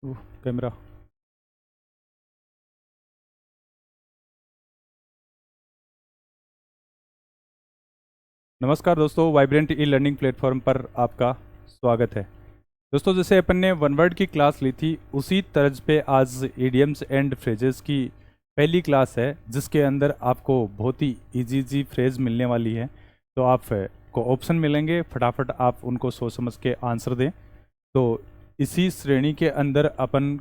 Camera. नमस्कार दोस्तों, vibrant e learning platform पर आपका स्वागत है। दोस्तों, जैसे अपन ने वन वर्ड की क्लास ली थी, उसी तर्ज पे आज इडियम्स एंड फ्रेजेस की पहली क्लास है, जिसके अंदर आपको बहुत ही इजी फ्रेज मिलने वाली है। तो आप को ऑप्शन मिलेंगे, फटाफट आप उनको सोच समझ के आंसर दें। तो इसी श्रेणी के अंदर अपन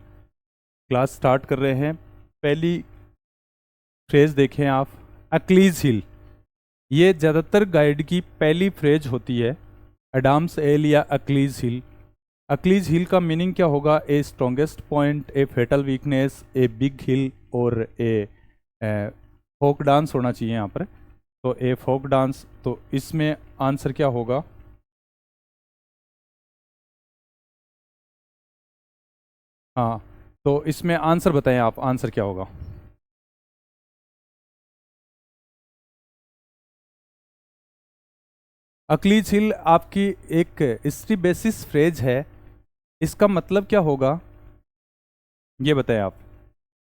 क्लास स्टार्ट कर रहे हैं। पहली फ्रेज देखें आप, अक्लीज हिल। ये ज़्यादातर गाइड की पहली फ्रेज होती है, एडम्स एल या अक्लीज हिल। अक्लीज हिल का मीनिंग क्या होगा? A strongest point, a fatal weakness, a big hill और ए फोक डांस होना चाहिए यहाँ पर। तो ए फोक डांस, तो इसमें आंसर क्या होगा? हाँ, तो इसमें आंसर बताएं आप, आंसर क्या होगा? अक्लीज हिल आपकी एक हिस्ट्री बेसिस फ्रेज है। इसका मतलब क्या होगा ये बताएं आप।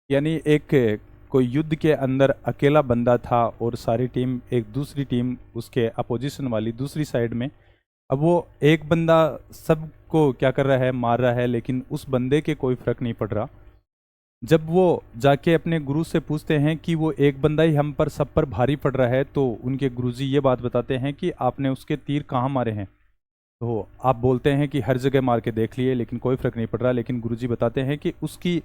यानी एक कोई युद्ध के अंदर अकेला बंदा था और सारी टीम, एक दूसरी टीम उसके अपोजिशन वाली दूसरी साइड में। अब वो एक बंदा सबको क्या कर रहा है, मार रहा है, लेकिन उस बंदे के कोई फर्क नहीं पड़ रहा। जब वो जाके अपने गुरु से पूछते हैं कि वो एक बंदा ही हम पर सब पर भारी पड़ रहा है, तो उनके गुरुजी ये बात बताते हैं कि आपने उसके तीर कहाँ मारे हैं। तो आप बोलते हैं कि हर जगह मार के देख लिए लेकिन कोई फर्क नहीं पड़ रहा। लेकिन गुरुजी बताते हैं कि उसकी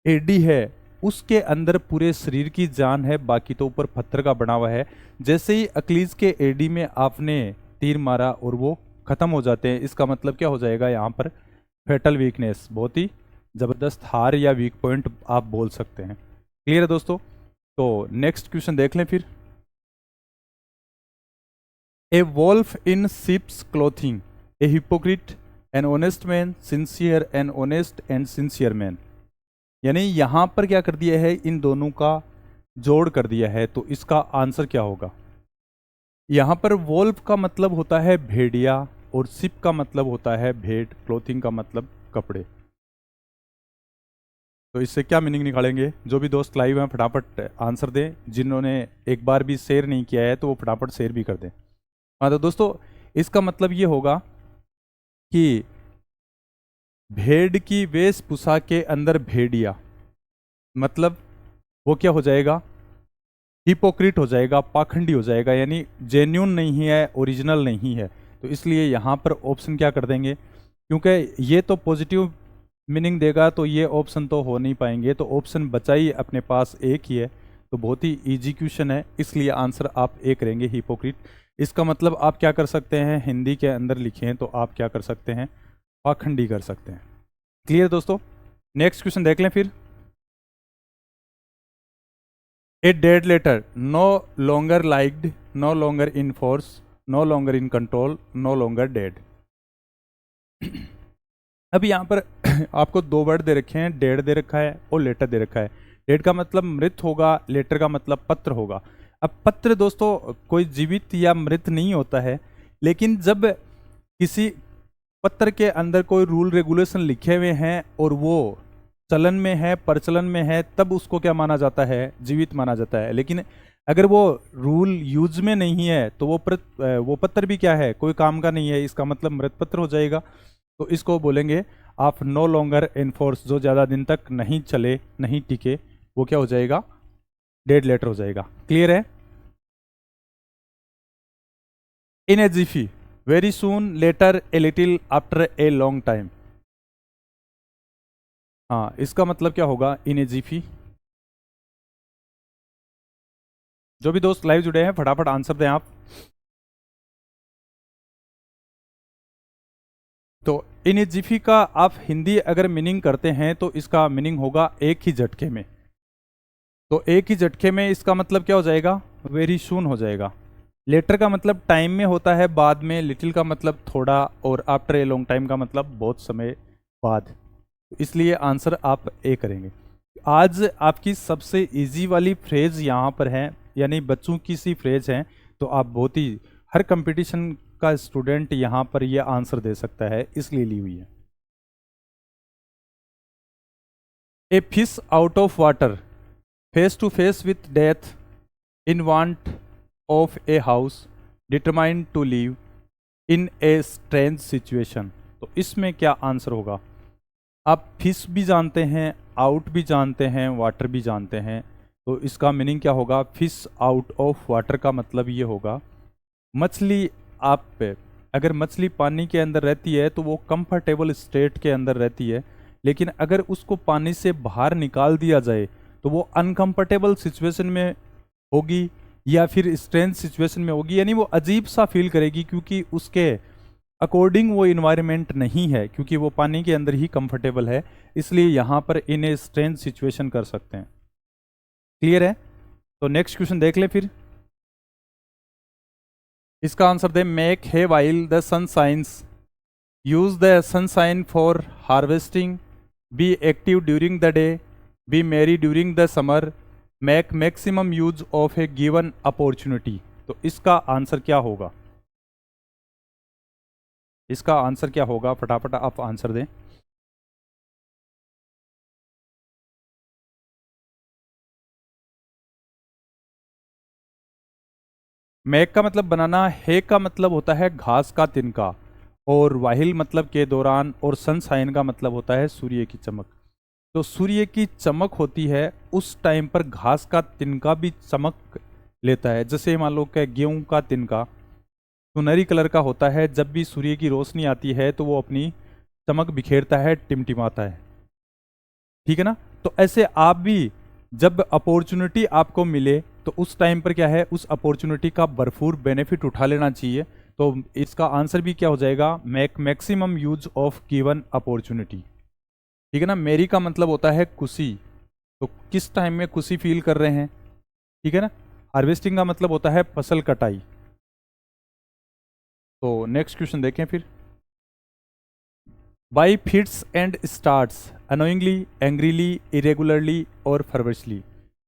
एडी है, उसके अंदर पूरे शरीर की जान है, बाकी तो ऊपर पत्थर का बना हुआ है। जैसे ही अक्लीज के एडी में आपने तीर मारा और वो खत्म हो जाते हैं, इसका मतलब क्या हो जाएगा यहाँ पर? फेटल वीकनेस, बहुत ही जबरदस्त हार या वीक पॉइंट आप बोल सकते हैं। क्लियर है दोस्तों? तो नेक्स्ट क्वेश्चन देख लें फिर। A wolf in sheep's clothing, a hypocrite, an honest man, sincere, an honest and sincere man. यानी यहां पर क्या कर दिया है, इन दोनों का जोड़ कर दिया है। तो इसका आंसर क्या होगा? यहां पर वोल्फ का मतलब होता है भेड़िया और शिप का मतलब होता है भेड़, क्लोथिंग का मतलब कपड़े। तो इससे क्या मीनिंग निकालेंगे? जो भी दोस्त लाइव हैं फटाफट आंसर दें। जिन्होंने एक बार भी शेयर नहीं किया है तो वो फटाफट शेयर भी कर दें। हाँ, तो दोस्तों इसका मतलब ये होगा कि भेड़ की वेशभूषा के अंदर भेड़िया, मतलब वो क्या हो जाएगा? हिपोक्रिट हो जाएगा, पाखंडी हो जाएगा, यानी जेन्यून नहीं है, ओरिजिनल नहीं है। तो इसलिए यहाँ पर ऑप्शन क्या कर देंगे, क्योंकि ये तो पॉजिटिव मीनिंग देगा, तो ये ऑप्शन तो हो नहीं पाएंगे। तो ऑप्शन बचा ही अपने पास एक ही है। तो बहुत ही इजी क्वेश्चन है, इसलिए आंसर आप ए करेंगे, हिपोक्रिट। इसका मतलब आप क्या कर सकते हैं, हिंदी के अंदर लिखें तो आप क्या कर सकते हैं? पाखंडी कर सकते हैं। क्लियर दोस्तों? नेक्स्ट क्वेश्चन देख लें फिर। A dead letter, no longer liked, no longer in force, no longer in control, no longer dead. अब यहाँ पर आपको दो वर्ड दे रखे हैं, डेड दे रखा है और लेटर दे रखा है। डेड का मतलब मृत होगा, लेटर का मतलब पत्र होगा। अब पत्र दोस्तों कोई जीवित या मृत नहीं होता है, लेकिन जब किसी पत्र के अंदर कोई रूल रेगुलेशन लिखे हुए हैं और वो चलन में है, प्रचलन में है, तब उसको क्या माना जाता है? जीवित माना जाता है। लेकिन अगर वो रूल यूज में नहीं है तो वो पत्र भी क्या है? कोई काम का नहीं है, इसका मतलब मृत पत्र हो जाएगा। तो इसको बोलेंगे आप नो लॉन्गर एनफोर्स, जो ज़्यादा दिन तक नहीं चले, नहीं टिके, वो क्या हो जाएगा? डेड लेटर हो जाएगा। क्लियर है? In a jiffy, very soon, later, a little, after a long time. हाँ, इसका मतलब क्या होगा इन ए जिफी? जो भी दोस्त लाइव जुड़े हैं फटाफट आंसर दें आप। तो इन ए जिफी का आप हिंदी अगर मीनिंग करते हैं तो इसका मीनिंग होगा एक ही झटके में। तो एक ही झटके में इसका मतलब क्या हो जाएगा? वेरी सून हो जाएगा। लेटर का मतलब टाइम में होता है, बाद में। लिटिल का मतलब थोड़ा, और आफ्टर ए लॉन्ग टाइम का मतलब बहुत समय बाद। इसलिए आंसर आप ए करेंगे। आज आपकी सबसे इजी वाली फ्रेज यहाँ पर है, यानी बच्चों की सी फ्रेज है। तो आप बहुत ही, हर कंपटीशन का स्टूडेंट यहाँ पर ये आंसर दे सकता है, इसलिए ली हुई है। A fish out of water face to face with death in want of a house determined to live in a strange situation. तो इसमें क्या आंसर होगा? आप फिश भी जानते हैं, आउट भी जानते हैं, वाटर भी जानते हैं, तो इसका मीनिंग क्या होगा? फिश आउट ऑफ वाटर का मतलब ये होगा मछली, आप अगर मछली पानी के अंदर रहती है तो वो कंफर्टेबल स्टेट के अंदर रहती है, लेकिन अगर उसको पानी से बाहर निकाल दिया जाए तो वो अनकंफर्टेबल सिचुएशन में होगी या फिर स्ट्रेंज सिचुएशन में होगी, यानी वो अजीब सा फील करेगी क्योंकि उसके अकॉर्डिंग वो इन्वायरमेंट नहीं है, क्योंकि वो पानी के अंदर ही कंफर्टेबल है, इसलिए यहाँ पर इन ए स्ट्रेंज सिचुएशन कर सकते हैं। क्लियर है? तो नेक्स्ट क्वेश्चन देख ले फिर। इसका आंसर दे मेक है while the sun shines, use the sunshine for harvesting, be active during the day, be merry during the summer, make maximum use of a given opportunity. तो इसका आंसर क्या होगा? इसका आंसर क्या होगा? फटाफट आप आंसर दें। मैक का मतलब बनाना, हे का मतलब होता है घास का तिनका, और वाहिल मतलब के दौरान, और सनशाइन का मतलब होता है सूर्य की चमक। तो सूर्य की चमक होती है उस टाइम पर घास का तिनका भी चमक लेता है। जैसे मान लो कि गेहूं का तिनका सुनहरी कलर का होता है, जब भी सूर्य की रोशनी आती है तो वो अपनी चमक बिखेरता है, टिमटिमाता है। ठीक है ना? तो ऐसे आप भी जब अपॉर्चुनिटी आपको मिले तो उस टाइम पर क्या है, उस अपॉर्चुनिटी का भरपूर बेनिफिट उठा लेना चाहिए। तो इसका आंसर भी क्या हो जाएगा? Make maximum use of given opportunity. ठीक है ना? मेरी का मतलब होता है खुशी, तो किस टाइम में खुशी फील कर रहे हैं। ठीक है ना? हार्वेस्टिंग का मतलब होता है फसल कटाई। तो नेक्स्ट क्वेश्चन देखें फिर। By fits and starts annoyingly, angrily, irregularly और फर्वशली।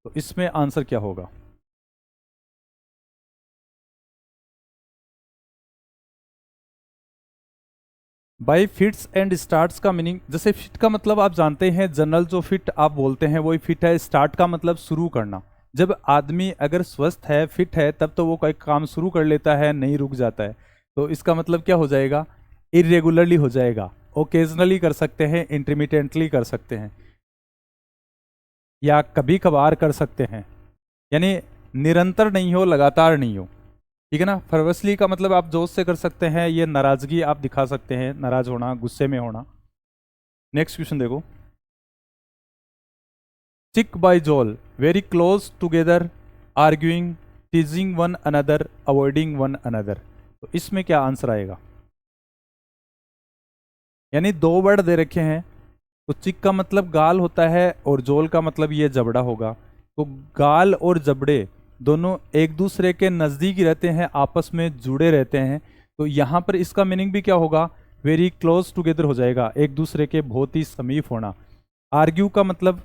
तो इसमें आंसर क्या होगा? बाई फिट्स एंड स्टार्ट्स का मीनिंग, जैसे फिट का मतलब आप जानते हैं, जनरल जो फिट आप बोलते हैं वही फिट है। स्टार्ट का मतलब शुरू करना। जब आदमी अगर स्वस्थ है, फिट है, तब तो वो कोई काम शुरू कर लेता है, नहीं रुक जाता है। तो इसका मतलब क्या हो जाएगा? इरेगुलरली हो जाएगा। ओकेजनली कर सकते हैं, इंटरमीडिएटली कर सकते हैं, या कभी कभार कर सकते हैं, यानी निरंतर नहीं हो, लगातार नहीं हो। ठीक है ना? फर्वसली का मतलब आप जोश से कर सकते हैं, ये नाराजगी आप दिखा सकते हैं, नाराज होना, गुस्से में होना। नेक्स्ट क्वेश्चन देखो। चिक बाय जोल, very close together, arguing, टीजिंग one another, avoiding one another. तो इसमें क्या आंसर आएगा? यानी दो वर्ड दे रखे हैं, तो चिक का मतलब गाल होता है और जोल का मतलब ये जबड़ा होगा। तो गाल और जबड़े दोनों एक दूसरे के नज़दीक ही रहते हैं, आपस में जुड़े रहते हैं। तो यहाँ पर इसका मीनिंग भी क्या होगा? वेरी क्लोज टुगेदर हो जाएगा, एक दूसरे के बहुत ही समीप होना। आर्ग्यू का मतलब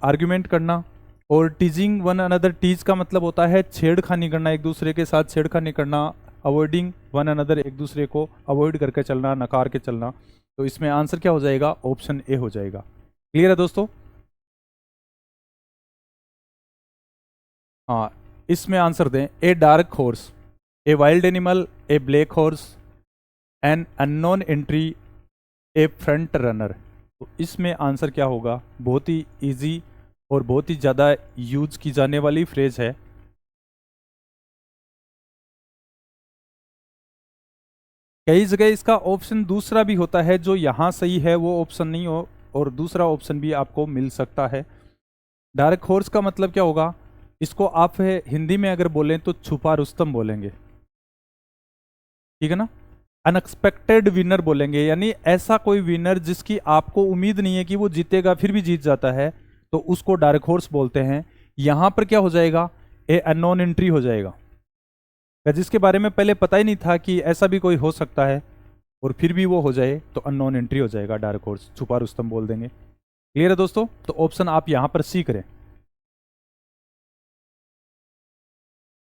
आर्ग्यूमेंट करना, और टीजिंग वन अनदर, टीज का मतलब होता है छेड़खानी करना, एक दूसरे के साथ छेड़खानी करना। अवॉइडिंग वन अनदर, एक दूसरे को अवॉइड करके चलना, नकार के चलना। तो इसमें आंसर क्या हो जाएगा? ऑप्शन ए हो जाएगा। क्लियर है दोस्तों? हाँ, इसमें आंसर दें। A dark horse, a wild animal, A black horse, an unknown entry, A front runner. तो इसमें आंसर क्या होगा? बहुत ही इजी और बहुत ही ज़्यादा यूज की जाने वाली फ्रेज है। कई जगह इसका ऑप्शन दूसरा भी होता है, जो यहाँ सही है वो ऑप्शन नहीं हो, और दूसरा ऑप्शन भी आपको मिल सकता है। डार्क हॉर्स का मतलब क्या होगा? इसको आप हिंदी में अगर बोलें तो छुपा रुस्तम बोलेंगे। ठीक है ना? अनएक्सपेक्टेड विनर बोलेंगे, यानी ऐसा कोई विनर जिसकी आपको उम्मीद नहीं है कि वो जीतेगा फिर भी जीत जाता है, तो उसको डार्क हॉर्स बोलते हैं। यहां पर क्या हो जाएगा? ए अननोन एंट्री हो जाएगा, या जिसके बारे में पहले पता ही नहीं था कि ऐसा भी कोई हो सकता है, और फिर भी वो हो जाए तो अननोन एंट्री हो जाएगा, डार्क हॉर्स, छुपा रुस्तम बोल देंगे। क्लियर है दोस्तों? तो ऑप्शन आप यहां पर सी करें।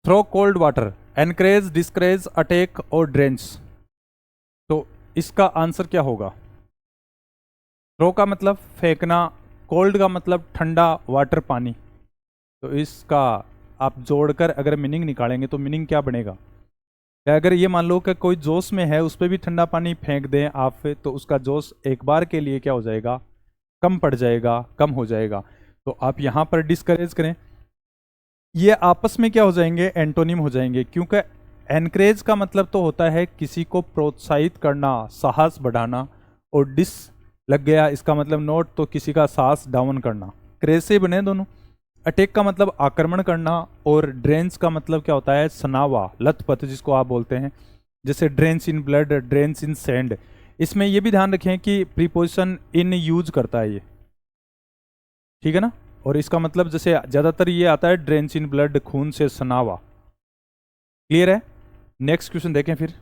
Throw cold water, encourage, discourage, attack और ड्रेंच। तो इसका आंसर क्या होगा? थ्रो का मतलब फेंकना, कोल्ड का मतलब ठंडा, वाटर पानी। तो इसका आप जोड़कर अगर मीनिंग निकालेंगे तो मीनिंग क्या बनेगा? क्या अगर ये मान लो कि कोई जोश में है, उस पर भी ठंडा पानी फेंक दें आप पे, तो उसका जोश एक बार के लिए क्या हो जाएगा? कम पड़ जाएगा, कम हो जाएगा। तो आप यहाँ पर डिस्करेज करें, ये आपस में क्या हो जाएंगे? एंटोनिम हो जाएंगे। क्योंकि एनकरेज का मतलब तो होता है किसी को प्रोत्साहित करना, साहस बढ़ाना, और डिस लग गया इसका मतलब नोट, तो किसी का साहस डाउन करना। क्रेज से बने दोनों। अटैक का मतलब आक्रमण करना, और ड्रेंस का मतलब क्या होता है? सनावा, लथपथ जिसको आप बोलते हैं, जैसे drains in blood, drains in sand. इसमें यह भी ध्यान रखें कि प्रीपोजिशन इन यूज करता है ये, ठीक है ना। और इसका मतलब जैसे ज्यादातर ये आता है ड्रेंस इन ब्लड, खून से सनावा। क्लियर है? नेक्स्ट क्वेश्चन देखें फिर।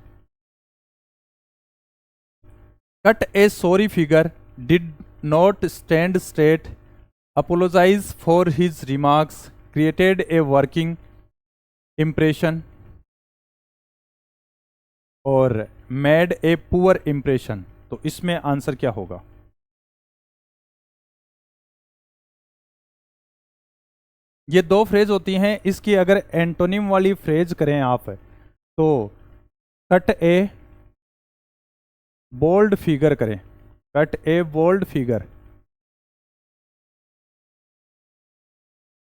Cut A sorry figure did not stand straight, apologize for his remarks, created a working impression और made a poor impression। तो इसमें आंसर क्या होगा? ये दो फ्रेज होती हैं, इसकी अगर एंटोनिम वाली फ्रेज करें आप, तो कट ए बोल्ड फिगर करें, कट ए बोल्ड फिगर।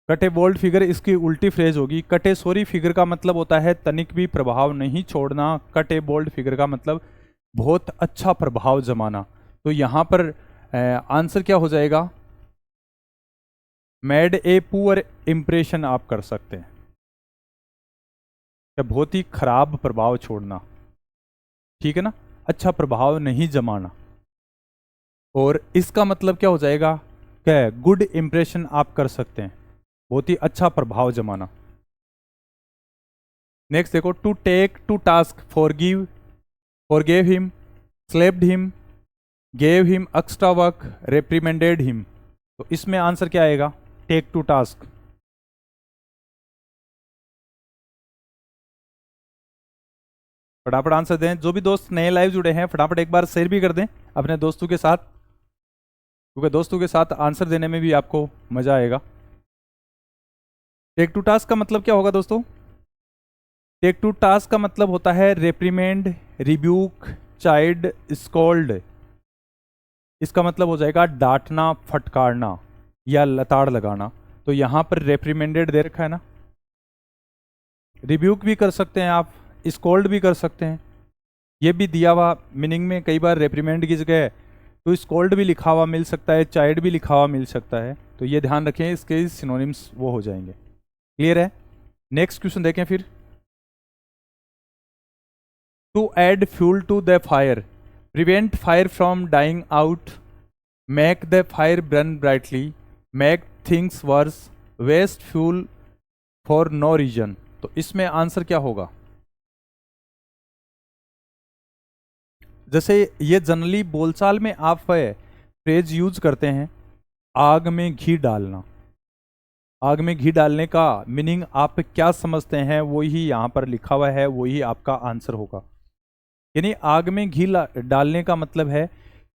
कटे बोल्ड फिगर इसकी उल्टी फ्रेज होगी। कटे सॉरी फिगर का मतलब होता है तनिक भी प्रभाव नहीं छोड़ना। कटे बोल्ड फिगर का मतलब बहुत अच्छा प्रभाव जमाना। तो यहां पर आंसर क्या हो जाएगा? मेड ए पुअर इंप्रेशन आप कर सकते हैं, बहुत ही खराब प्रभाव छोड़ना, ठीक है ना, अच्छा प्रभाव नहीं जमाना। और इसका मतलब क्या हो जाएगा? क्या गुड इंप्रेशन आप कर सकते हैं, बहुत ही अच्छा प्रभाव जमाना। नेक्स्ट देखो, to take to task, forgive him, slapped him, gave him extra work, reprimanded him. तो इसमें आंसर क्या आएगा? Take to task. फटाफट आंसर दें। जो भी दोस्त नए लाइव जुड़े हैं फटाफट एक बार शेयर भी कर दें अपने दोस्तों के साथ, क्योंकि दोस्तों के साथ आंसर देने में भी आपको मजा आएगा। टेक टू टास्क का मतलब क्या होगा दोस्तों? टेक टू टास्क का मतलब होता है रेप्रीमेंड, रिब्यूक, चाइल्ड, स्कॉल्ड। इसका मतलब हो जाएगा डांटना, फटकारना या लताड़ लगाना। तो यहां पर रेप्रीमेंडेड दे रखा है ना, रिब्यूक भी कर सकते हैं आप, स्कॉल्ड भी कर सकते हैं। ये भी दिया हुआ मीनिंग में कई बार रेप्रीमेंड की जगह तो स्कॉल्ड भी लिखा हुआ मिल सकता है, चाइल्ड भी लिखा हुआ मिल सकता है। तो ये ध्यान रखें, इसके सिनोनिम्स वो हो जाएंगे। क्लियर है? नेक्स्ट क्वेश्चन देखें फिर। To add fuel to the fire, prevent fire from dying out, make the fire burn brightly, make things worse, waste fuel for no reason. तो इसमें आंसर क्या होगा? जैसे ये जनरली बोलचाल में आप फ्रेज यूज करते हैं, आग में घी डालना। आग में घी डालने का मीनिंग आप क्या समझते हैं, वही यहाँ पर लिखा हुआ है, वही आपका आंसर होगा। यानी आग में घी डालने का मतलब है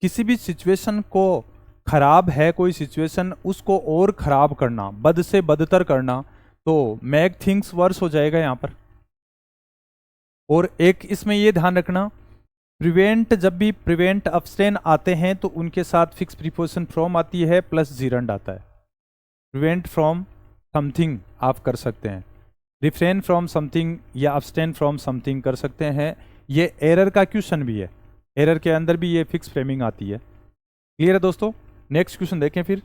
किसी भी सिचुएशन को, खराब है कोई सिचुएशन, उसको और खराब करना, बद से बदतर करना। तो मेक थिंग्स वर्स हो जाएगा यहाँ पर। और एक इसमें ये ध्यान रखना, प्रिवेंट, जब भी प्रिवेंट अब्सटेन आते हैं तो उनके साथ फिक्स प्रीपोजिशन फ्रॉम आती है प्लस जीरंड आता है। प्रिवेंट फ्रॉम समथिंग आप कर सकते हैं, रिफ्रेन फ्रॉम समथिंग या अब्सटेन फ्रॉम समथिंग कर सकते हैं। ये एरर का क्वेश्चन भी है, एरर के अंदर भी ये फिक्स फ्रेमिंग आती है। क्लियर है दोस्तों? नेक्स्ट क्वेश्चन देखें फिर।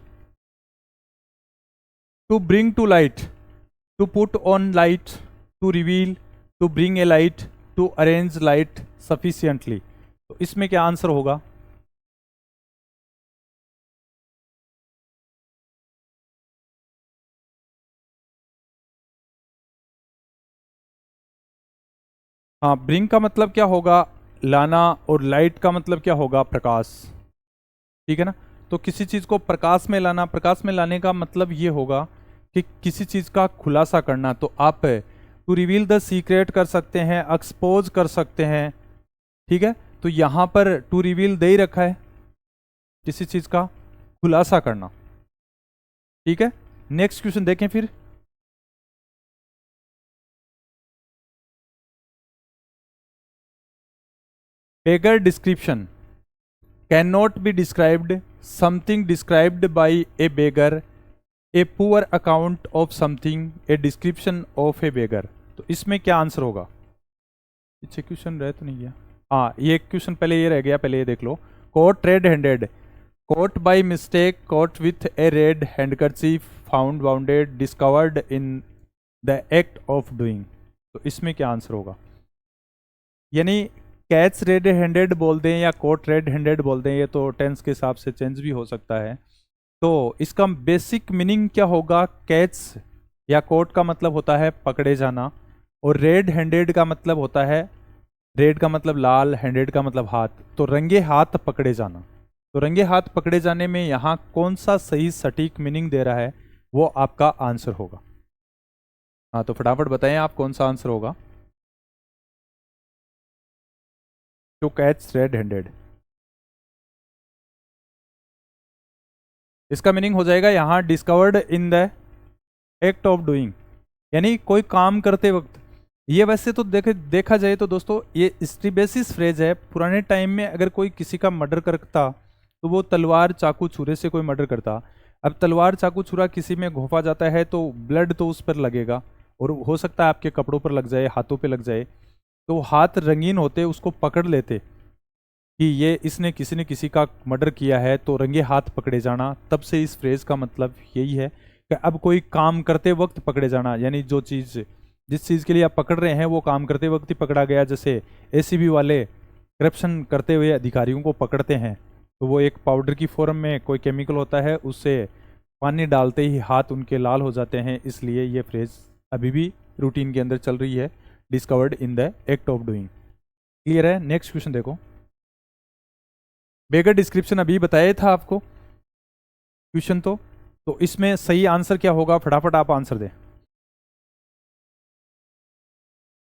To bring to light, to put on light, to reveal, to bring a light, to arrange light sufficiently. तो इसमें क्या आंसर होगा? हाँ, ब्रिंग का मतलब क्या होगा? लाना, और लाइट का मतलब क्या होगा? प्रकाश, ठीक है ना। तो किसी चीज को प्रकाश में लाना, प्रकाश में लाने का मतलब ये होगा कि किसी चीज का खुलासा करना। तो आप टू रिवील द सीक्रेट कर सकते हैं, एक्सपोज कर सकते हैं, ठीक है। तो यहां पर टू रिवील दे ही रखा है, किसी चीज का खुलासा करना। ठीक है, नेक्स्ट क्वेश्चन देखें फिर। Beggar description cannot be described something described by a beggar, a poor account of something, a description of a beggar. तो इसमें क्या आंसर होगा? पीछे क्वेश्चन रह तो नहीं गया? हाँ, ये क्वेश्चन पहले ये रह गया, पहले ये देख लो। Caught red handed, caught by mistake, caught with a red handkerchief, found bounded, discovered in the act of doing. तो इसमें क्या आंसर होगा? यानी कैच रेड हैंडेड बोल दें या कोट रेड हैंडेड बोल दें, ये तो टेंस के हिसाब से चेंज भी हो सकता है। तो इसका बेसिक मीनिंग क्या होगा? कैच या कोट का मतलब होता है पकड़े जाना, और रेड हैंडेड का मतलब होता है, रेड का मतलब लाल, हैंडेड का मतलब हाथ, तो रंगे हाथ पकड़े जाना। तो रंगे हाथ पकड़े जाने में यहाँ कौन सा सही सटीक मीनिंग दे रहा है, वो आपका आंसर होगा। हाँ, तो फटाफट बताएं आप कौन सा आंसर होगा। टू कैच रेड हैंडेड, इसका मीनिंग हो जाएगा यहाँ discovered in the act of doing, यानी कोई काम करते वक्त। ये वैसे तो देखा जाए तो दोस्तों ये स्ट्रीबेसिस फ्रेज है। पुराने टाइम में अगर कोई किसी का मर्डर करता तो वो तलवार चाकू छुरे से कोई मर्डर करता। अब तलवार चाकू छुरा किसी में घोंपा जाता है तो ब्लड तो उस पर लगेगा, और हो सकता है आपके कपड़ों पर लग जाए, हाथों पे लग जाए। तो हाथ रंगीन होते, उसको पकड़ लेते कि ये इसने किसी ने किसी का मर्डर किया है, तो रंगे हाथ पकड़े जाना। तब से इस फ्रेज का मतलब यही है कि अब कोई काम करते वक्त पकड़े जाना, यानी जो चीज़, जिस चीज़ के लिए आप पकड़ रहे हैं वो काम करते वक्त ही पकड़ा गया। जैसे एसीबी वाले करप्शन करते हुए अधिकारियों को पकड़ते हैं, तो वो एक पाउडर की फॉर्म में कोई केमिकल होता है, उससे पानी डालते ही हाथ उनके लाल हो जाते हैं। इसलिए ये फ्रेज अभी भी रूटीन के अंदर चल रही है, discovered in the act of doing. Clear है? नेक्स्ट क्वेश्चन देखो। बेगर डिस्क्रिप्शन अभी बताया था आपको क्वेश्चन, तो इसमें सही आंसर क्या होगा? फटाफट आप आंसर दें।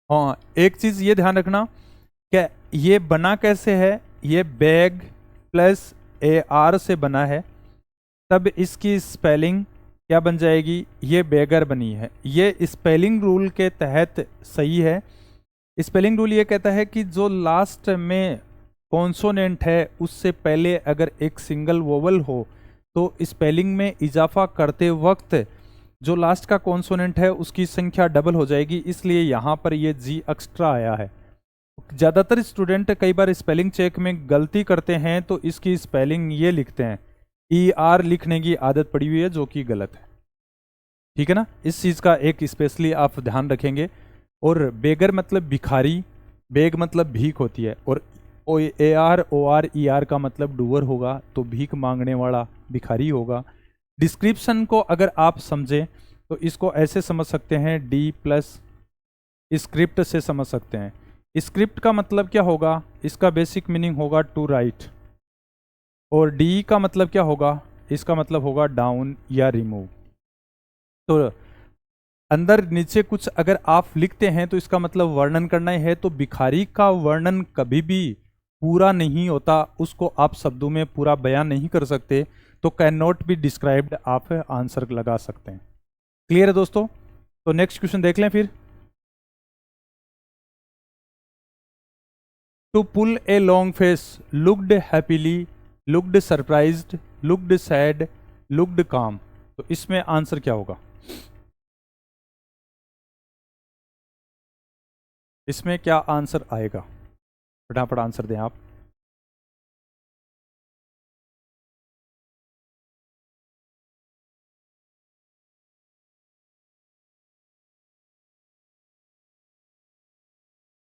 हाँ, एक चीज ये ध्यान रखना, क्या ये बना कैसे है? ये बैग प्लस ए आर से बना है, तब इसकी स्पेलिंग क्या बन जाएगी? ये बेगर बनी है। ये स्पेलिंग रूल के तहत सही है। स्पेलिंग रूल ये कहता है कि जो लास्ट में कॉन्सोनेंट है उससे पहले अगर एक सिंगल वोवल हो तो स्पेलिंग में इजाफा करते वक्त जो लास्ट का कॉन्सोनेंट है उसकी संख्या डबल हो जाएगी। इसलिए यहाँ पर ये जी एक्स्ट्रा आया है। ज़्यादातर स्टूडेंट कई बार स्पेलिंग चेक में गलती करते हैं, तो इसकी स्पेलिंग ये लिखते हैं, ई आर लिखने की आदत पड़ी हुई है, जो कि गलत है। ठीक है ना? इस चीज़ का एक स्पेशली आप ध्यान रखेंगे। और बेगर मतलब भिखारी, बेग मतलब भीख होती है, और A R O R E R का मतलब डूअर होगा, तो भीख मांगने वाला भिखारी होगा। डिस्क्रिप्शन को अगर आप समझें तो इसको ऐसे समझ सकते हैं, डी प्लस स्क्रिप्ट से समझ सकते हैं। स्क्रिप्ट का मतलब क्या होगा? इसका बेसिक मीनिंग होगा टू राइट, और डी का मतलब क्या होगा? इसका मतलब होगा डाउन या रिमूव। तो अंदर नीचे कुछ अगर आप लिखते हैं तो इसका मतलब वर्णन करना ही है। तो भिखारी का वर्णन कभी भी पूरा नहीं होता, उसको आप शब्दों में पूरा बयान नहीं कर सकते, तो कैन नॉट बी डिस्क्राइब्ड आप आंसर लगा सकते हैं। क्लियर है दोस्तों? तो नेक्स्ट क्वेश्चन देख लें फिर। To pull a long face, looked happily, looked surprised, looked sad, looked calm. तो इसमें आंसर क्या होगा? इसमें क्या आंसर आएगा? फटाफट आंसर दें आप।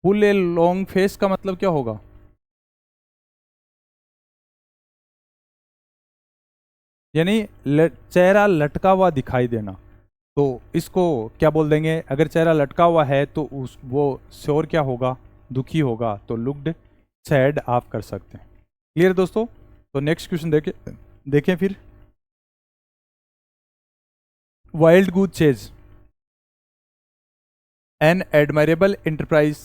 पुल ए लॉन्ग फेस का मतलब क्या होगा? यानी चेहरा लटका हुआ दिखाई देना। तो इसको क्या बोल देंगे? अगर चेहरा लटका हुआ है तो उस वो श्योर क्या होगा? दुखी होगा। तो लुक्ड सैड आप कर सकते हैं। क्लियर दोस्तों? तो नेक्स्ट क्वेश्चन देखें फिर। Wild goose chase, an admirable enterprise,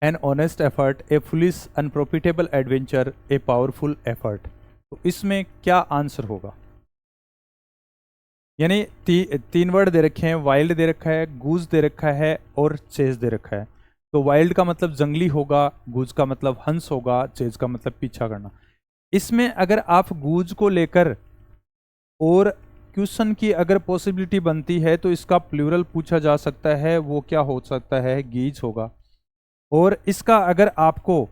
an honest effort, a foolish unprofitable adventure, a powerful effort. तो इसमें क्या आंसर होगा? यानी तीन वर्ड दे रखे हैं, वाइल्ड दे रखा है, गूज दे रखा है और चेज दे रखा है। तो वाइल्ड का मतलब जंगली होगा, गूज का मतलब हंस होगा, चेज का मतलब पीछा करना। इसमें अगर आप गूज को लेकर और क्वेश्चन की अगर पॉसिबिलिटी बनती है तो इसका प्लूरल पूछा जा सकता है, वो क्या हो सकता है, गीज होगा। और इसका अगर आपको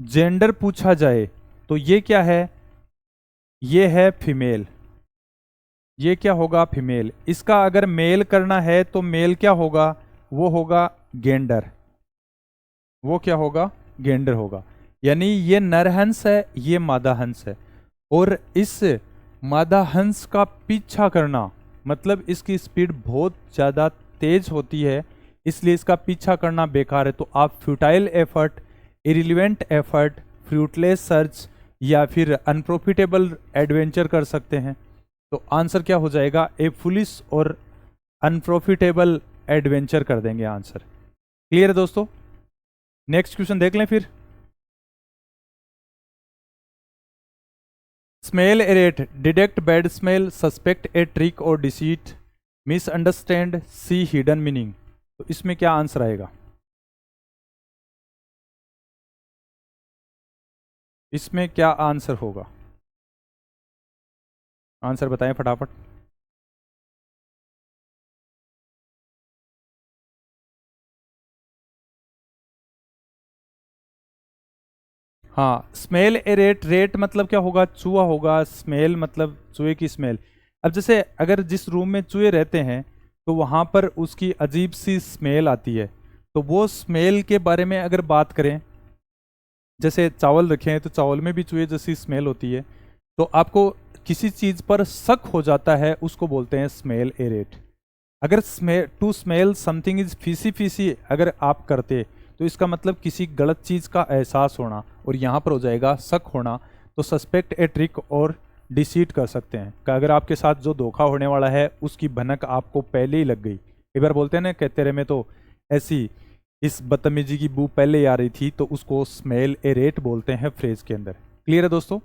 जेंडर पूछा जाए तो ये क्या है, ये है फीमेल, ये क्या होगा, फीमेल। इसका अगर मेल करना है तो मेल क्या होगा, वो होगा गेंडर, वो क्या होगा, गेंडर होगा। यानी ये नर हंस है, ये मादा हंस है। और इस मादा हंस का पीछा करना मतलब इसकी स्पीड बहुत ज़्यादा तेज होती है, इसलिए इसका पीछा करना बेकार है। तो आप futile effort, irrelevant effort, fruitless search या फिर अनप्रॉफिटेबल एडवेंचर कर सकते हैं। तो आंसर क्या हो जाएगा, ए फुलिश और अनप्रॉफिटेबल एडवेंचर कर देंगे आंसर। क्लियर है दोस्तों? नेक्स्ट क्वेश्चन देख लें फिर। Smell a rat, detect bad smell, suspect a trick और deceit, misunderstand, see hidden meaning. तो इसमें क्या आंसर आएगा, इसमें क्या आंसर होगा, आंसर बताएं फटाफट। हाँ, स्मेल ए रेट, रेट मतलब क्या होगा, चूहा होगा, स्मेल मतलब चूहे की स्मेल। अब जैसे अगर जिस रूम में चूहे रहते हैं तो वहाँ पर उसकी अजीब सी स्मेल आती है, तो वो स्मेल के बारे में अगर बात करें, जैसे चावल रखे हैं तो चावल में भी चूहे जैसी स्मेल होती है, तो आपको किसी चीज़ पर शक हो जाता है, उसको बोलते हैं स्मेल ए रेट। अगर टू स्मेल समथिंग इज फीसी फीसी अगर आप करते तो इसका मतलब किसी गलत चीज़ का एहसास होना, और यहाँ पर हो जाएगा शक होना। तो सस्पेक्ट ए ट्रिक और डिसीट कर सकते हैं कि अगर आपके साथ जो धोखा होने वाला है उसकी भनक आपको पहले ही लग गई। एक बार बोलते हैं ना कि तेरे में तो ऐसी इस बदतमीजी की बू पहले ही आ रही थी, तो उसको स्मेल ए रेट बोलते हैं फ्रेज के अंदर। क्लियर है दोस्तों?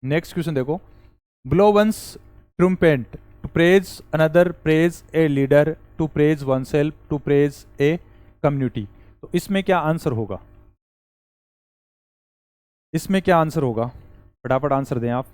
नेक्स्ट क्वेश्चन देखो, blow one's trumpet, to praise another, praise a leader, to praise oneself, to praise a community. तो इसमें क्या आंसर होगा, इसमें क्या आंसर होगा, फटाफट आंसर दें आप।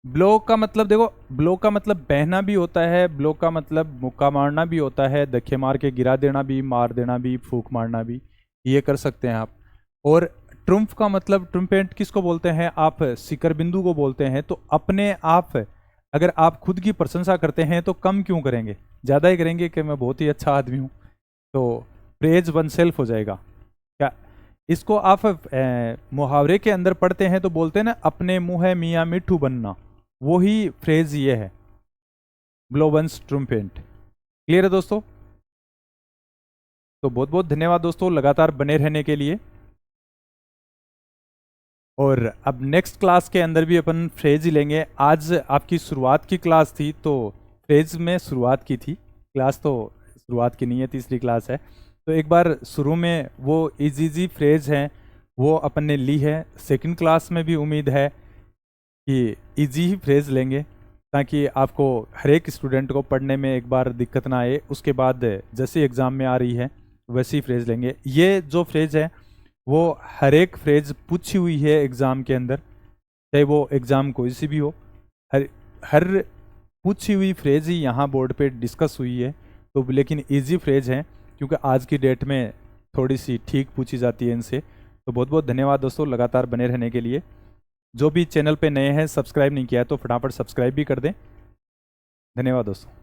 ब्लो का मतलब देखो, ब्लो का मतलब बहना भी होता है, ब्लो का मतलब मुक्का मारना भी होता है, धक्के मार के गिरा देना भी, मार देना भी, फूक मारना भी, ये कर सकते हैं आप। और ट्रुम्फ का मतलब, ट्रुम्पेट किसको बोलते हैं आप, शिखर बिंदु को बोलते हैं। तो अपने आप अगर आप खुद की प्रशंसा करते हैं तो कम क्यों करेंगे, ज़्यादा ही करेंगे कि मैं बहुत ही अच्छा आदमी हूँ। तो प्रेज वन सेल्फ हो जाएगा क्या। इसको आप मुहावरे के अंदर पढ़ते हैं तो बोलते हैं ना, अपने मुँह है मियाँ मिट्ठू बनना, वो ही फ्रेज ये है, ब्लो वंस ट्रूम्पेट। क्लियर है दोस्तों? तो बहुत बहुत धन्यवाद दोस्तों लगातार बने रहने के लिए। और अब नेक्स्ट क्लास के अंदर भी अपन फ्रेज ही लेंगे। आज आपकी शुरुआत की क्लास थी तो फ्रेज में शुरुआत की थी, क्लास तो शुरुआत की नहीं है, तीसरी क्लास है। तो एक बार शुरू में वो इजी फ्रेज हैं वो अपन ने ली है। सेकंड क्लास में भी उम्मीद है कि इजी ही फ्रेज लेंगे, ताकि आपको हर एक स्टूडेंट को पढ़ने में एक बार दिक्कत ना आए। उसके बाद जैसे एग्ज़ाम में आ रही है वैसी फ्रेज लेंगे। ये जो फ्रेज है वो हर एक फ्रेज पूछी हुई है एग्ज़ाम के अंदर, चाहे वो एग्ज़ाम कोई सी भी हो, हर हर पूछी हुई फ्रेज ही यहाँ बोर्ड पे डिस्कस हुई है। तो लेकिन इजी फ्रेज हैं क्योंकि आज की डेट में थोड़ी सी ठीक पूछी जाती है इनसे। तो बहुत बहुत धन्यवाद दोस्तों लगातार बने रहने के लिए। जो भी चैनल पे नए हैं, सब्सक्राइब नहीं किया है तो फटाफट सब्सक्राइब भी कर दें। धन्यवाद दोस्तों।